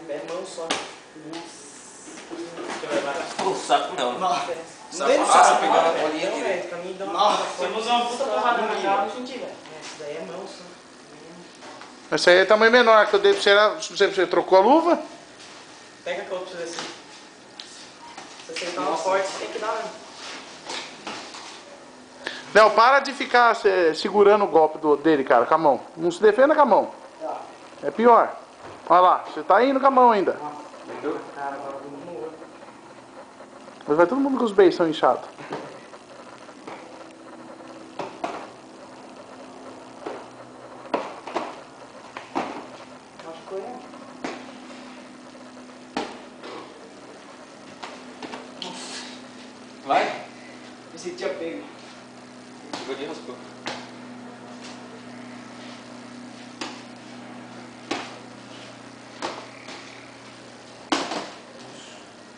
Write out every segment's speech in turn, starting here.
É mão só. O saco não. Não tem saco pegar uma bolinha aqui. Pra mim dá uma. Você usa uma puta porrada na cara. Eu senti, velho. Isso daí é mão só. Esse aí é tamanho menor, que eu dei pra você, você trocou a luva? Pega que eu preciso assim. Se você tá uma forte, você tem que dar mesmo. Léo, para de ficar segurando o golpe dele, cara, com a mão. Não se defenda com a mão. É pior. Olha lá, você tá indo com a mão ainda. Cara, agora todo mundo morreu. Mas vai todo mundo com os beiços inchados. Machucou ele? Vai? Esse tinha pego. Pegou de raspou.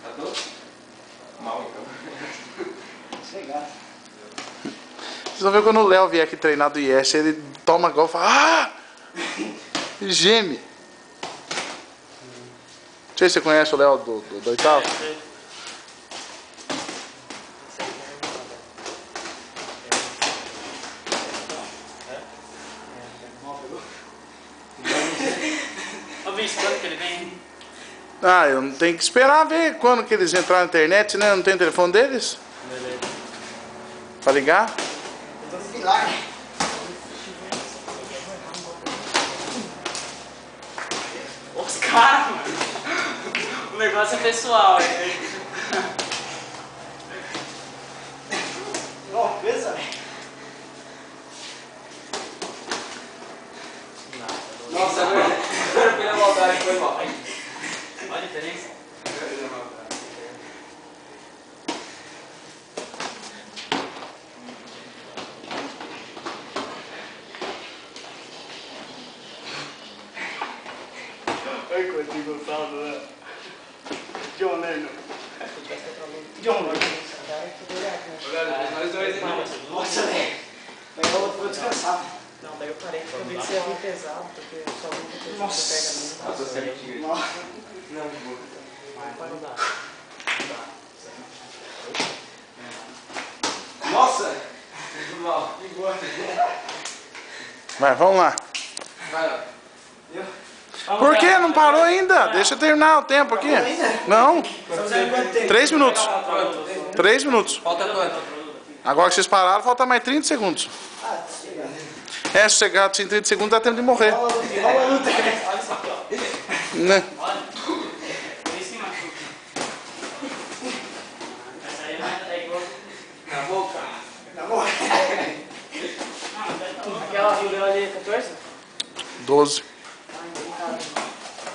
Tá doce? Mal então. Chegar. Vocês vão ver quando o Léo vier aqui treinar do IS, ele toma golpe e fala, ah! E geme. Não sei se você conhece o Léo do oitavo. Ô, bicho, quando que ele vem? Ah, eu não tenho que esperar ver quando que eles entraram na internet, né? Não tem o telefone deles? Beleza. Pra ligar? Eu tô filar. Os caras, mano. O negócio é pessoal, hein? Ó, pensa, velho. Nossa, agora pela maldade foi mal. Olha a diferença. Ai, coitado do Gonçalo, né? John Lennon. John Lennon. Nós dois aqui. Nossa, velho. Daí eu vou descansar. Não, daí eu parei porque eu vi que você ia vir pesado, porque só uma coisa que Nossa. você pega mesmo. Nossa, você é mentira. Nossa. Não, de boa. Mas não dá. Nossa! Muito mal. Vai, vamos lá. Vai lá. Por que? Não parou ainda? Deixa eu terminar o tempo aqui. Não. 3 minutos. 3 minutos. Falta quanto? Agora que vocês pararam, falta mais 30 segundos. É, se chegar em 30 segundos dá tempo de morrer. Olha a luta. Olha isso aqui, ó. Né? Olha. Por isso que machuca. Essa aí é igual. Na boca. Na boca. Aquela Rio ali é 14? 12.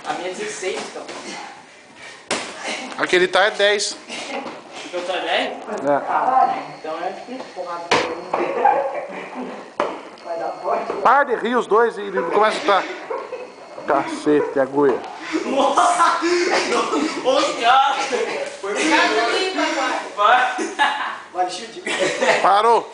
A minha é 16, então. Aquele tá é 10. Eu tô 10? É. Então é difícil, porrada. Vai dar forte. Para de rir os dois e começa a estar. Cacete, agulha. Os caras! Obrigado, papai. Vai! Vai, chute. Parou.